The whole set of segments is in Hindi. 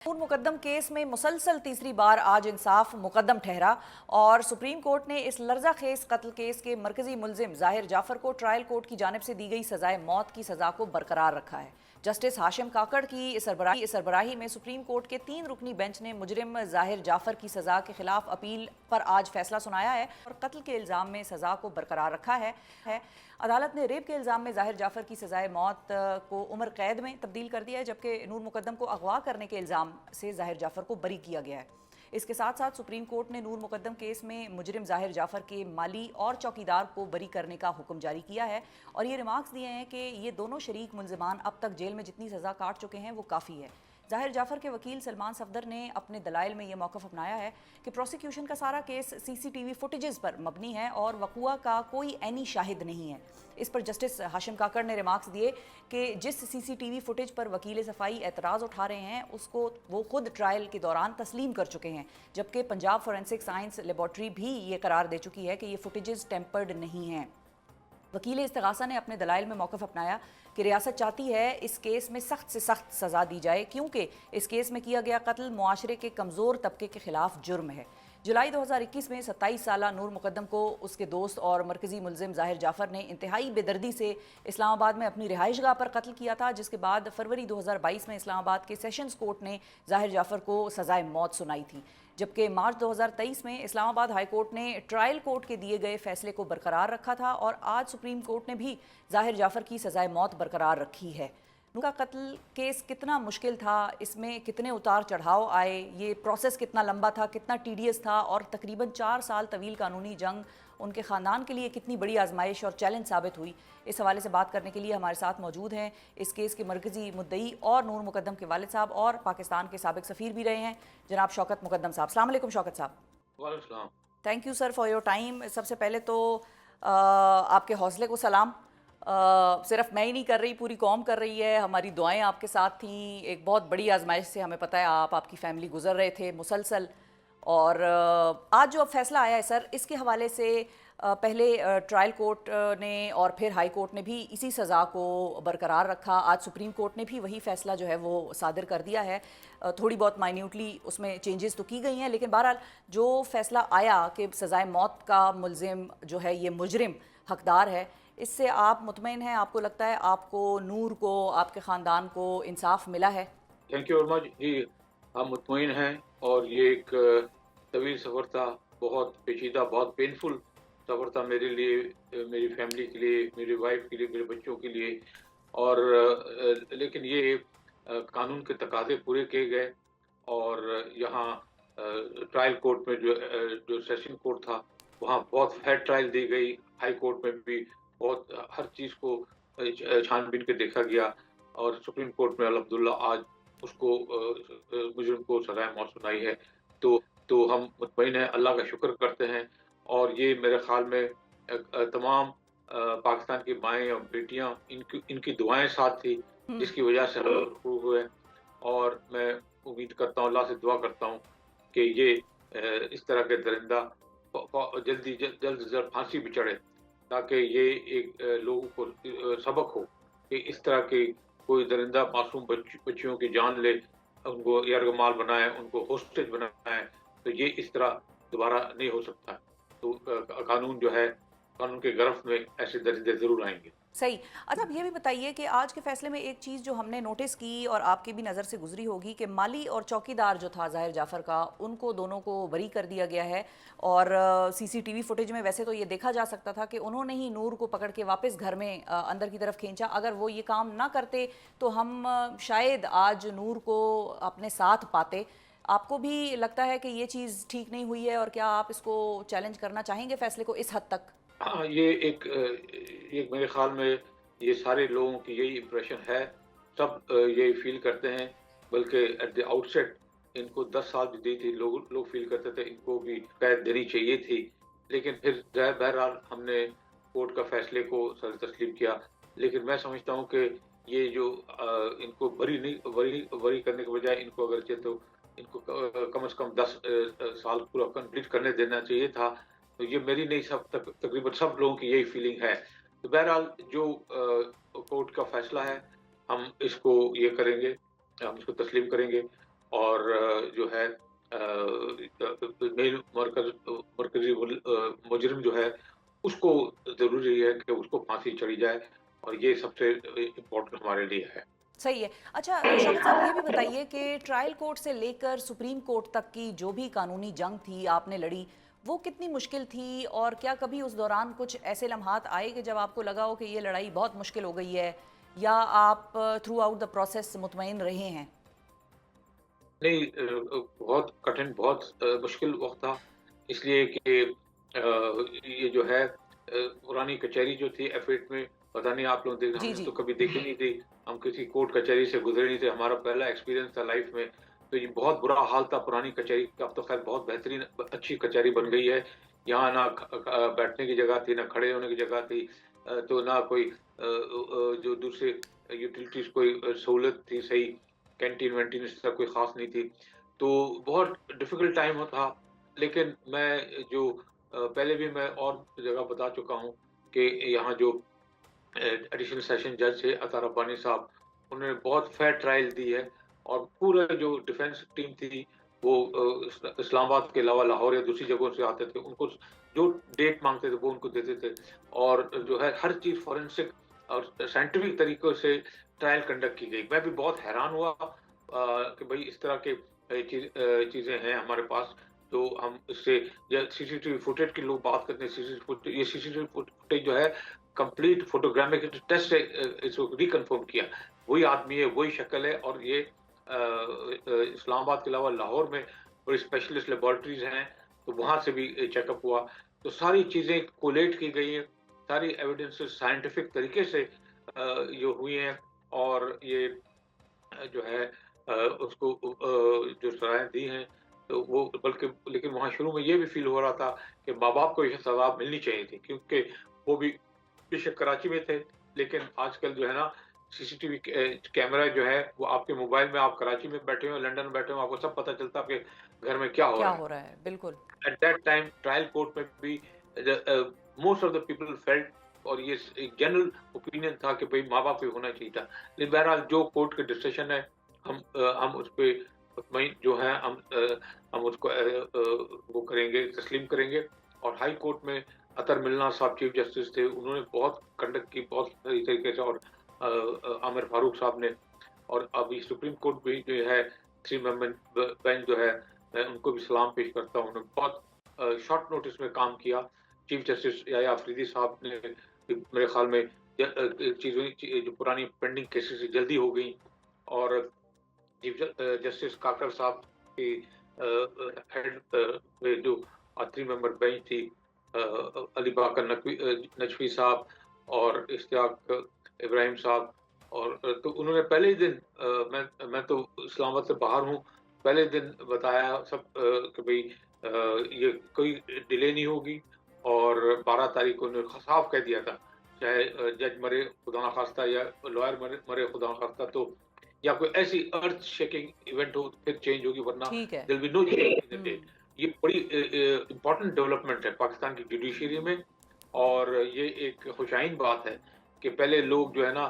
नूर मुकद्दम केस में मुसलसल तीसरी बार आज इंसाफ मुकद्दम ठहरा और सुप्रीम कोर्ट ने इस लर्जाखेज कत्ल केस के मरकजी मुलजिम जाहिर जाफर को ट्रायल कोर्ट की जानिब से दी गई सजाए मौत की सजा को बरकरार रखा है। जस्टिस हाशिम काकड़ की इस सरबराही में सुप्रीम कोर्ट के 3 रुकनी बेंच ने मुजरिम जाहिर जाफर की सजा के खिलाफ अपील पर आज फैसला सुनाया है और कत्ल के इल्ज़ाम में सजा को बरकरार रखा है। अदालत ने रेप के इल्ज़ाम में जाहिर जाफर की सजाए मौत को उम्र कैद में तब्दील कर दिया है, जबकि नूर मुकद्दम को अगवा करने के इल्ज़ाम से जाहिर जाफर को बरी किया गया है। इसके साथ साथ सुप्रीम कोर्ट ने नूर मुकद्दम केस में मुजरिम जाहिर जाफर के माली और चौकीदार को बरी करने का हुक्म जारी किया है और ये रिमार्क्स दिए हैं कि ये दोनों शरीक मुलजिमान अब तक जेल में जितनी सज़ा काट चुके हैं वो काफ़ी है। जाहिर जाफर के वकील सलमान सफदर ने अपने दलाइल में यह मौक़िफ़ अपनाया है कि प्रोसिक्यूशन का सारा केस CCTV फुटेजेस पर मबनी है और वक़ुआ का कोई ऐनी शाहिद नहीं है। इस पर जस्टिस हाशिम काकड़ ने रिमार्क्स दिए कि जिस CCTV फुटेज पर वकील सफ़ाई एतराज़ उठा रहे हैं उसको वो खुद ट्रायल के दौरान तस्लीम कर चुके हैं, जबकि पंजाब फोरेंसिक साइंस लेबॉर्ट्री भी ये करार दे चुकी है कि ये फुटेजेस टेम्पर्ड नहीं हैं। वकील इस्तिगासा ने अपने दलाइल में मौक़िफ़ अपनाया कि रियासत चाहती है इस केस में सख्त से सख्त सज़ा दी जाए क्योंकि इस केस में किया गया कत्ल मुआशरे के कमज़ोर तबके के खिलाफ जुर्म है। जुलाई 2021 में 27 साला नूर मुकद्दम को उसके दोस्त और मरकजी मुलजिम जाहिर जाफर ने इंतहाई बेदर्दी से इस्लामाबाद में अपनी रिहाइशगाह पर कत्ल किया था, जिसके बाद फरवरी 2022 में इस्लामाबाद के सेशंस कोर्ट ने जाहिर जाफर को सजाए मौत सुनाई थी, जबकि मार्च 2023 में इस्लामाबाद हाई कोर्ट ने ट्रायल कोर्ट के दिए गए फैसले को बरकरार रखा था और आज सुप्रीम कोर्ट ने भी जाहिर जाफर की सजाए मौत बरकरार रखी है। उनका कत्ल केस कितना मुश्किल था, इसमें कितने उतार चढ़ाव आए, ये प्रोसेस कितना लंबा था, कितना टीडियस था और तकरीबन 4 साल तवील कानूनी जंग उनके ख़ानदान के लिए कितनी बड़ी आजमाइश और चैलेंज साबित हुई, इस हवाले से बात करने के लिए हमारे साथ मौजूद हैं इस केस के मरकजी मुद्दई और नूर मुकद्दम के वालिद साहब और पाकिस्तान के साबिक सफ़ीर भी रहे हैं जनाब शौकत मुकद्दम साहब। अस्सलाम वालेकुम शौकत साहब। वालेकुम। Thank you sir for your time. सबसे पहले तो आपके हौसले को सलाम। सिर्फ मैं ही नहीं कर रही, पूरी कौम कर रही है। हमारी दुआएं आपके साथ थीं। एक बहुत बड़ी आजमाइश से हमें पता है आपकी फैमिली गुजर रहे थे मुसलसल, और आज जो अब फैसला आया है सर, इसके हवाले से पहले ट्रायल कोर्ट ने और फिर हाई कोर्ट ने भी इसी सज़ा को बरकरार रखा। आज सुप्रीम कोर्ट ने भी वही फैसला जो है वो सादिर कर दिया है। थोड़ी बहुत माइन्यूटली उसमें चेंजेस तो की गई हैं, लेकिन बहरहाल जो फैसला आया कि सज़ाए मौत का मुलजिम जो है ये मुजरिम हकदार है, इससे आप मुतमईन हैं? आपको लगता है आपको, नूर को, आपके ख़ानदान को इंसाफ मिला है? थैंक यू वेरी मच जी। हम मुतमईन हैं और ये एक तवील सफ़र था, बहुत पेचीदा, बहुत पेनफुल सफ़र था मेरे लिए, मेरी फैमिली के लिए, मेरी वाइफ के लिए, मेरे बच्चों के लिए। और लेकिन ये कानून के तकाज़े पूरे किए गए और यहाँ ट्रायल कोर्ट में जो सेशन कोर्ट था वहाँ बहुत फेयर ट्रायल दी गई। हाई कोर्ट में भी बहुत हर चीज़ को छानबीन के देखा गया और सुप्रीम कोर्ट में अल्हम्दुलिल्लाह आज उसको मुजरिम को सज़ाए मौत सुनाई है। तो हम मुतमईन हैं, अल्लाह का शुक्र करते हैं। और ये मेरे ख़्याल में तमाम पाकिस्तान की माएँ और बेटियाँ, इनकी दुआएँ साथ थी, जिसकी वजह से हम हुए। और मैं उम्मीद करता हूँ, अल्लाह से दुआ करता हूँ कि ये इस तरह के दरिंदा जल्द से जल्द फांसी भी चढ़े, ताकि ये एक लोगों को सबक हो कि इस तरह के कोई दरिंदा मासूम बच्चियों की जान ले, उनको यरगमाल बनाए, उनको होस्टेज बनाए, तो ये इस तरह दोबारा नहीं हो सकता। तो कानून जो है, कानून के गिरफ्त में ऐसे दरिंदे ज़रूर आएंगे। सही। अच्छा, अब ये भी बताइए कि आज के फैसले में एक चीज़ जो हमने नोटिस की और आपकी भी नज़र से गुजरी होगी कि माली और चौकीदार जो था जाहिर जाफर का, उनको दोनों को बरी कर दिया गया है। और CCTV फुटेज में वैसे तो ये देखा जा सकता था कि उन्होंने ही नूर को पकड़ के वापस घर में अंदर की तरफ खींचा। अगर वो ये काम ना करते तो हम शायद आज नूर को अपने साथ पाते। आपको भी लगता है कि ये चीज़ ठीक नहीं हुई है और क्या आप इसको चैलेंज करना चाहेंगे फैसले को इस हद तक? हाँ, ये मेरे ख़्याल में ये सारे लोगों की यही इम्प्रेशन है। सब यही फ़ील करते हैं, बल्कि एट द आउटसेट इनको 10 साल भी दी थी, लोग फ़ील करते थे इनको भी कैद देनी चाहिए थी। लेकिन फिर बहरहाल हमने कोर्ट का फ़ैसले को सर तस्लीम किया। लेकिन मैं समझता हूँ कि ये जो इनको बरी करने के बजाय इनको अगरचे तो इनको कम से कम 10 साल पूरा कंप्लीट करने देना चाहिए था। तो ये मेरी नहीं, तकरीबन सब लोगों की यही फीलिंग है। तो बहरहाल जो कोर्ट का फैसला है, हम इसको ये करेंगे, हम इसको तस्लीम करेंगे। और जो है मेन मरकज़ी मुजरिम जो है, उसको ज़रूरी है कि उसको फांसी चढ़ी जाए, और ये सबसे इम्पोर्टेंट हमारे लिए है। सही है। अच्छा शौकत साहब ये भी बताइए कि ट्रायल कोर्ट से लेकर सुप्रीम कोर्ट तक की जो भी कानूनी जंग थी आपने लड़ी, वो कितनी मुश्किल थी और क्या कभी उस दौरान कुछ ऐसे लम्हात आए कि जब आपको लगा हो कि ये लड़ाई बहुत मुश्किल हो गई है, या आप थ्रू आउट द प्रोसेस मुतमईन रहे हैं? नहीं, बहुत कठिन, बहुत मुश्किल वक़्त था, इसलिए कि ये जो है पुरानी कचहरी जो थी F8 में, पता नहीं आप लोग जी, हमने जी। तो कभी देखी नहीं थी, हम किसी कोर्ट कचहरी से गुज़रे नहीं थे, हमारा पहला एक्सपीरियंस था लाइफ़ में, तो ये बहुत बुरा हाल था पुरानी कचहरी का। अब तो ख़ैर बहुत बेहतरीन अच्छी कचहरी बन गई है। यहाँ ना बैठने की जगह थी, ना खड़े होने की जगह थी, तो ना कोई जो दूसरे यूटिलिटीज़ कोई सहूलत थी सही, कैंटीन-वैंटीन इस तरह कोई ख़ास नहीं थी। तो बहुत डिफ़िकल्ट टाइम था, लेकिन मैं जो पहले भी मैं और जगह बता चुका हूँ कि यहाँ जो एडिशनल सेशन जज थे अता रब्बानी साहब, उन्होंने बहुत फेयर ट्रायल दी है, और पूरा जो डिफेंस टीम थी वो इस्लामाबाद के अलावा लाहौर या दूसरी जगहों से आते थे, उनको जो डेट मांगते थे वो उनको देते थे, और जो है हर चीज़ फॉरेंसिक और साइंटिफिक तरीकों से ट्रायल कंडक्ट की गई। मैं भी बहुत हैरान हुआ कि भाई इस तरह के चीज़ें हैं हमारे पास, तो हम इससे, या सीसीटीवी फुटेज की लोग बात करते हैं, सीसीटीवी फुटेज जो है कंप्लीट फोटोग्रामिक टेस्ट से इसको रिकन्फर्म किया। वही आदमी है, वही शक्ल है, और ये इस्लामाबाद के अलावा लाहौर में बड़ी स्पेशलिस्ट लेबोरेटरीज़ हैं, तो वहाँ से भी चेकअप हुआ। तो सारी चीज़ें कोलेट की गई हैं, सारी एविडेंसेस साइंटिफिक तरीके से जो हुई हैं, और ये जो है उसको जो सलाहें दी हैं, तो वो बल्कि, लेकिन वहाँ शुरू में ये भी फ़ील हो रहा था कि माँ-बाप को ये सज़ा मिलनी चाहिए थी, क्योंकि वो भी बेशक कराची में थे, लेकिन आजकल जो है ना सीसीटीवी कैमरा जो है वो आपके मोबाइल में, आप कराची में बैठे हो, लंदन में बैठे हो, आपको सब पता चलता है आपके घर में क्या हो क्या रहा है। हो रहा है? बिल्कुल। At that time trial court में भी most of the people felt, और ये एक जनरल ओपिनियन था कि भाई माँ-बाप पे होना चाहिए था। लेकिन बहरहाल जो कोर्ट के डिसीजन है, हम उस पे मुतमईन जो हैं, हम उसको वो करेंगे, तस्लीम करेंगे। और हाई कोर्ट में अतर मिल्ना साहब चीफ जस्टिस थे, उन्होंने बहुत कंडक्ट की बहुत सही तरीके से, और आमिर फारूक साहब ने, और अभी सुप्रीम कोर्ट भी जो है 3 मेंबर बेंच जो है, मैं उनको भी सलाम पेश करता हूँ। उन्होंने बहुत शॉर्ट नोटिस में काम किया। चीफ जस्टिस याया अफरीदी साहब ने मेरे ख्याल में चीज़ें जो पुरानी पेंडिंग केसेस जल्दी हो गई, और चीफ जस्टिस काकर साहब की हेड में जो 3 मेंबर बेंच थी, अली बाकर नकवी साहब और इश्तियाक इब्राहिम साहब, और तो उन्होंने पहले ही दिन, मैं तो इस्लामाबाद से बाहर हूँ, पहले दिन बताया सब कि भई ये कोई डिले नहीं होगी, और 12 तारीख को उन्होंने साफ कह दिया था, चाहे जज मरे खुदा ना खास्ता, या लॉयर मरे खुदा ना खास्ता, तो या कोई ऐसी अर्थ शेकिंग इवेंट हो तो फिर चेंज होगी, वरना ठीक है। There will be no change in the day. हुँ। ये बड़ी इम्पोर्टेंट डेवलपमेंट है पाकिस्तान की जुडिशरी में, और ये एक खुशाइन बात है कि पहले लोग जो है ना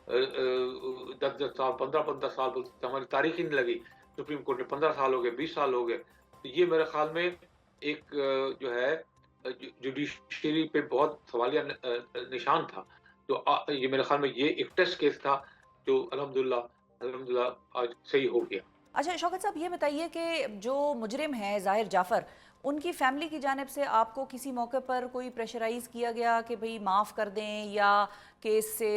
10-10 साल, 15-15 साल बोलते थे, हमारी तारीख ही नहीं लगी। सुप्रीम कोर्ट में 15 साल हो गए, 20 साल हो गए। तो ये मेरे ख्याल में एक जो है जुडिशरी पे बहुत सवालिया निशान था। तो ये मेरे ख्याल में ये एक टेस्ट केस था, जो अल्हम्दुलिल्लाह आज सही हो गया। अच्छा शौकत साहब ये बताइए कि जो मुजरिम है ज़ाहिर जाफ़र, उनकी फैमिली की जानिब से आपको किसी मौके पर कोई प्रेशराइज़ किया गया कि भई माफ़ कर दें, या केस से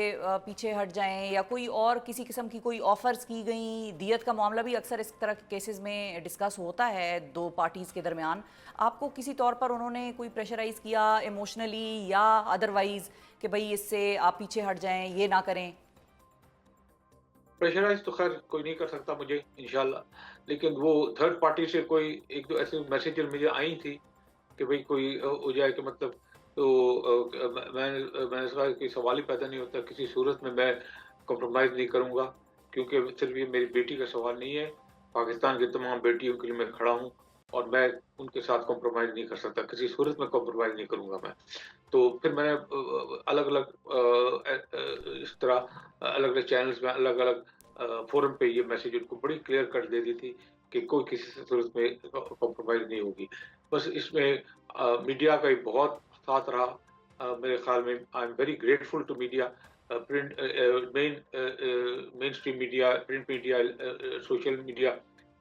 पीछे हट जाएं, या कोई और किसी किस्म की कोई ऑफ़र्स की गई? दियत का मामला भी अक्सर इस तरह के केसेस में डिस्कस होता है दो पार्टीज़ के दरमियान। आपको किसी तौर पर उन्होंने कोई प्रेशराइज़ किया इमोशनली या अदरवाइज़ कि भई इससे आप पीछे हट जाएं, ये ना करें? प्रेशराइज़ तो ख़ैर कोई नहीं कर सकता मुझे इंशाल्लाह, लेकिन वो थर्ड पार्टी से कोई 1-2 ऐसे मैसेजेस मुझे आई थी कि भई कोई हो जाए कि मतलब, तो मैंने कहा कि सवाल ही पैदा नहीं होता, किसी सूरत में मैं कॉम्प्रोमाइज़ नहीं करूँगा, क्योंकि सिर्फ़ ये मेरी बेटी का सवाल नहीं है, पाकिस्तान की तमाम बेटियों के लिए मैं खड़ा हूँ, और मैं उनके साथ कॉम्प्रोमाइज़ नहीं कर सकता, किसी सूरत में कॉम्प्रोमाइज़ नहीं करूँगा मैं। तो फिर मैंने अलग-अलग इस तरह अलग-अलग चैनल्स में, अलग-अलग फ़ोरम पे ये मैसेज उनको बड़ी क्लियर कट दे दी थी कि कोई किसी सूरत में कॉम्प्रोमाइज़ नहीं होगी। बस इसमें मीडिया का एक बहुत साथ रहा। मेरे ख़्याल में I am very grateful to media, mainstream media, print media, social media,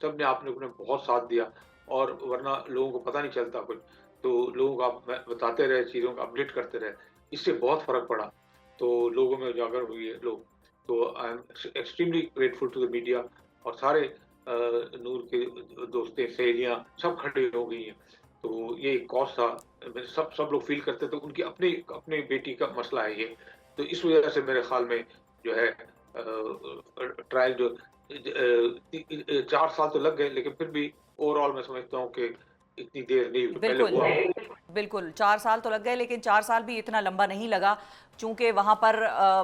सब ने आपने अपने बहुत साथ दिया और वरना लोगों को पता नहीं चलता कुछ। तो लोगों को आप बताते रहे, चीज़ों को अपडेट करते रहे, इससे बहुत फ़र्क पड़ा। तो लोगों में उजागर हुई है लोग। तो I am extremely grateful to the media और सारे नूर के दोस्तें, सहेलियाँ सब खड़ी हो गई हैं। तो ये एक कॉज़ था, सब लोग फ़ील करते थे, उनकी अपनी अपनी बेटी का मसला है ये। तो इस वजह से मेरे ख़्याल में जो है ट्रायल जो 4 साल तो लग गए, लेकिन फिर भी ओवरऑल मैं समझता हूँ कि इतनी देर नहीं जो पहले बिल्कुल, हुआ। बिल्कुल, 4 साल तो लग गए, लेकिन 4 साल भी इतना लंबा नहीं लगा, चूँकि वहाँ पर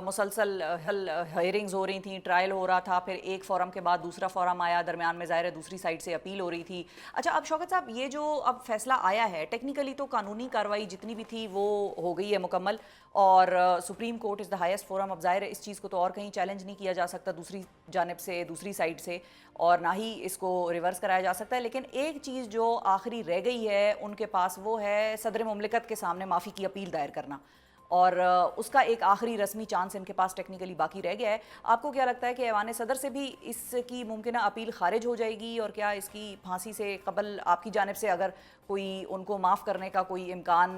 मुसलसल हियरिंग्स हो रही थीं, ट्रायल हो रहा था, फिर एक फ़ोरम के बाद दूसरा फ़ोरम आया, दरमियान में ज़ाहिर है दूसरी साइड से अपील हो रही थी। अच्छा, अब शौकत साहब, ये जो अब फ़ैसला आया है, टेक्निकली तो कानूनी कार्रवाई जितनी भी थी वो हो गई है मुकम्मल, और Supreme Court is the highest forum. अब ज़ाहिर है इस चीज़ को तो और कहीं चैलेंज नहीं किया जा सकता दूसरी जानिब से, दूसरी साइड से, और ना ही इसको रिवर्स कराया जा सकता है। लेकिन एक चीज़ जो आखिरी रह गई है उनके पास, वो है सदर मुमलिकत के सामने माफ़ी की अपील दायर करना, और उसका एक आखिरी रस्मी चांस इनके पास टेक्निकली बाकी रह गया है। आपको क्या लगता है कि ऐवान सदर से भी इसकी मुमकिन अपील खारिज हो जाएगी, और क्या इसकी फांसी से कबल आपकी जानिब से अगर कोई उनको माफ़ करने का कोई इम्कान,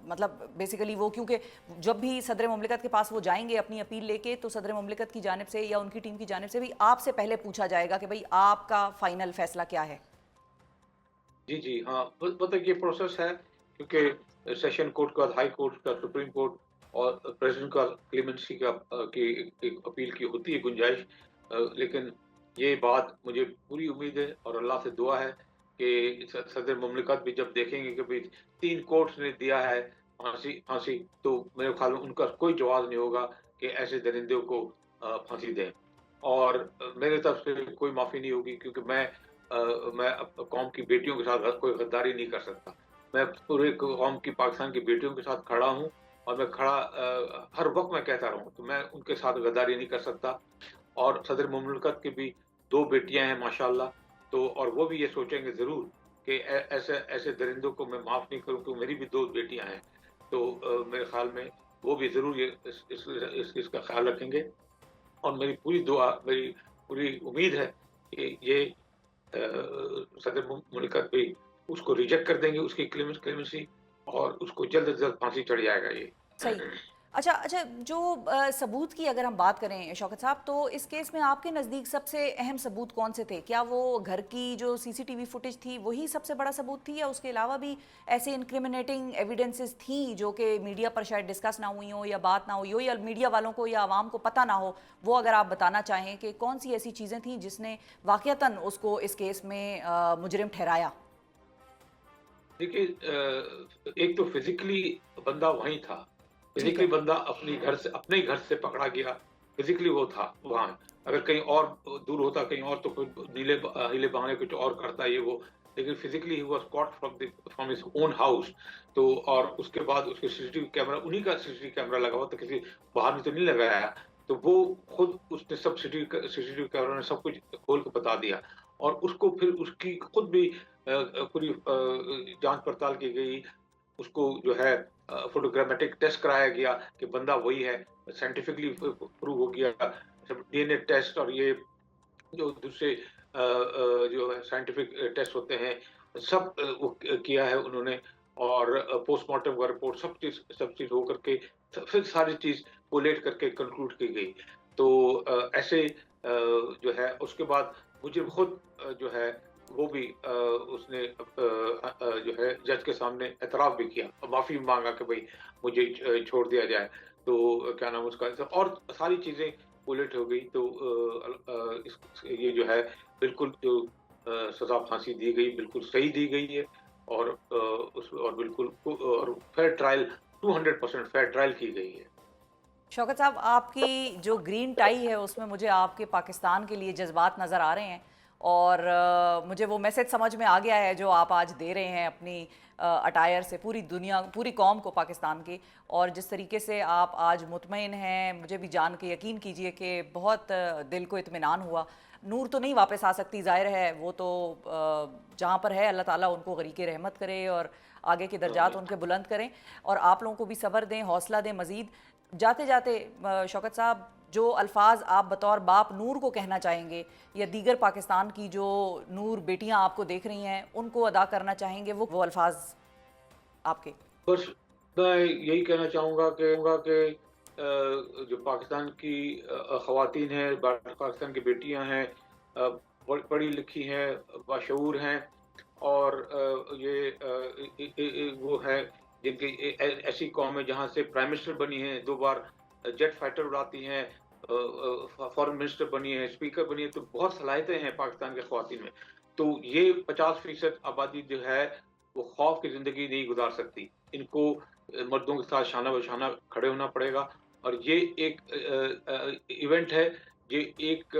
मतलब बेसिकली वो, क्योंकि जब भी सदर मुमलिकत के पास वो जाएंगे अपनी अपील लेके, तो सदर मुमलिकत की जानिब से या उनकी टीम की जानिब से भी आपसे पहले पूछा जाएगा कि भाई आपका फाइनल फैसला क्या है। जी, जी, हाँ, मतलब ये प्रोसेस है, क्योंकि सेशन कोर्ट का, हाई कोर्ट का, सुप्रीम कोर्ट और प्रेसिडेंट का क्लेमेंसी का की एक अपील की होती है गुंजाइश। लेकिन ये बात मुझे पूरी उम्मीद है और अल्लाह से दुआ है कि सदर मुमलिकत भी जब देखेंगे कि भाई 3 कोर्ट्स ने दिया है फांसी फांसी, तो मेरे ख्याल में उनका कोई जवाब नहीं होगा कि ऐसे दरिंदों को फांसी दें। और मेरे तरफ से कोई माफ़ी नहीं होगी, क्योंकि मैं कौम की बेटियों के साथ कोई गद्दारी नहीं कर सकता। मैं पूरे कौम की, पाकिस्तान की बेटियों के साथ खड़ा हूँ और मैं खड़ा हर वक़्त मैं कहता रहूँ, तो मैं उनके साथ गद्दारी नहीं कर सकता। और सदर मुमलिकत की भी 2 बेटियाँ हैं माशाअल्लाह, तो और वो भी ये सोचेंगे ज़रूर कि ऐसे ऐसे दरिंदों को मैं माफ़ नहीं करूँ, क्योंकि मेरी भी 2 बेटियाँ हैं। तो मेरे ख़्याल में वो भी ज़रूर ये इस चीज़ का ख़्याल रखेंगे और मेरी पूरी दुआ, मेरी पूरी उम्मीद है कि ये सदर मुमलिकत भी उसको रिजेक्ट कर देंगे, उसकी क्लेमेंसी, और उसको जल्द से जल्द फांसी चढ़ जाएगा ये। सही। अच्छा अच्छा, जो सबूत की अगर हम बात करें शौकत साहब, तो इस केस में आपके नज़दीक सबसे अहम सबूत कौन से थे? क्या वो घर की जो सीसीटीवी फुटेज थी वही सबसे बड़ा सबूत थी, या उसके अलावा भी ऐसे इनक्रिमिनेटिंग एविडेंसेस थी जो कि मीडिया पर शायद डिस्कस ना हुई हो, या बात ना हुई हो, या मीडिया वालों को या आवाम को पता ना हो? वो अगर आप बताना चाहें कि कौन सी ऐसी चीज़ें थी जिसने वाक़यतन उसको इस केस में मुजरिम ठहराया? देखिए, एक तो फिज़िकली बंदा वहीं था। ठीक फिज़िकली है। बंदा अपने ही घर से पकड़ा गया, फिज़िकली वो था वहाँ। अगर कहीं और दूर होता, कहीं और, तो फिर हीले बहाने कुछ और करता ये वो। लेकिन physically he was caught from his own house. तो और उसके बाद उसके सीसीटीवी कैमरा, उन्हीं का सीसीटीवी कैमरा लगा हुआ था, किसी बाहर ने तो नहीं लगाया। तो वो खुद उसने सब सीसीटीवी कैमरा ने सब कुछ खोल के बता दिया, और उसको फिर उसकी खुद भी पूरी जाँच-पड़ताल की गई। उसको जो है फोटोग्रामेटिक टेस्ट कराया गया कि बंदा वही है, साइंटिफिकली प्रूव हो गया। सब डीएनए टेस्ट और ये जो दूसरे जो है साइंटिफिक टेस्ट होते हैं, सब वो किया है उन्होंने, और पोस्टमार्टम का रिपोर्ट, सब चीज़ हो करके फिर सारी चीज़ कोलेट करके कंक्लूड की गई। तो ऐसे जो है उसके बाद मुझे खुद जो है वो भी उसने जो है जज के सामने एतराफ़ भी किया, माफ़ी माँगा कि भई मुझे छोड़ दिया जाए। तो क्या नाम है उसका, और सारी चीज़ें कोलेट हो गई। तो ये जो है बिल्कुल जो सज़ा फांसी दी गई बिल्कुल सही दी गई है, और और बिल्कुल और फेयर ट्रायल, 200% फेयर ट्रायल की गई है। शौकत साहब, आपकी जो ग्रीन टाई है उसमें मुझे आपके पाकिस्तान के लिए जज्बात नज़र आ रहे हैं, और मुझे वो मैसेज समझ में आ गया है जो आप आज दे रहे हैं अपनी अटायर से पूरी दुनिया, पूरी कौम को पाकिस्तान की। और जिस तरीके से आप आज मुतमईन हैं, मुझे भी जान के यकीन कीजिए कि बहुत दिल को इत्मीनान हुआ। नूर तो नहीं वापस आ सकती, जाहिर है वो तो जहाँ पर है अल्लाह ताला उनको गरीके रहमत करे और आगे के दर्जात उनके बुलंद करें, और आप लोगों को भी सब्र दें, हौसला दें मज़ीद। जाते जाते शौकत साहब, जो अल्फाज आप बतौर बाप नूर को कहना चाहेंगे या दीगर पाकिस्तान की जो नूर बेटियां आपको देख रही हैं उनको अदा करना चाहेंगे, वो अल्फाज आपके। बस मैं यही कहना चाहूँगा कि जो पाकिस्तान की ख़वातीन हैं, पाकिस्तान की बेटियां हैं, पढ़ी लिखी हैं, बाशऊर हैं, और वो है जिनकी ऐसी कौम है जहाँ से प्राइम मिनिस्टर बनी है, 2 बार जेट फाइटर उड़ाती हैं, फॉरेन मिनिस्टर बनी है, स्पीकर बनी है, तो बहुत सलाहियतें हैं पाकिस्तान के ख़वातीन में। तो ये 50% आबादी जो है वो खौफ की ज़िंदगी नहीं गुजार सकती। इनको मर्दों के साथ शाना बशाना खड़े होना पड़ेगा, और ये एक इवेंट है, ये एक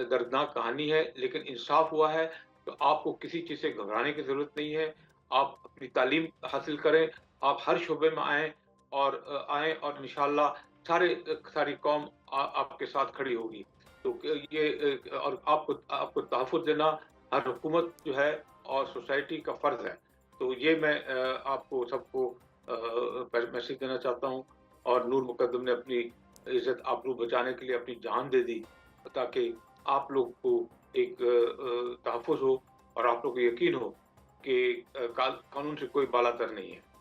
दर्दनाक कहानी है, लेकिन इंसाफ हुआ है, तो आपको किसी चीज़ से घबराने की ज़रूरत नहीं है। आप अपनी तालीम हासिल करें, आप हर शोबे में आएँ, और इंशाअल्लाह सारी कौम आपके साथ खड़ी होगी। तो और आपको तहफ़्फ़ुज़ देना हर हुकूमत जो है और सोसाइटी का फ़र्ज़ है। तो ये मैं आपको सबको मैसेज देना चाहता हूँ, और नूर मुक़द्दम ने अपनी इज़्ज़त आबरू बचाने के लिए अपनी जान दे दी, ताकि आप लोग को एक तहफ़्फ़ुज़ हो और आप लोग को यकीन हो कि कानून से कोई बालातर नहीं है।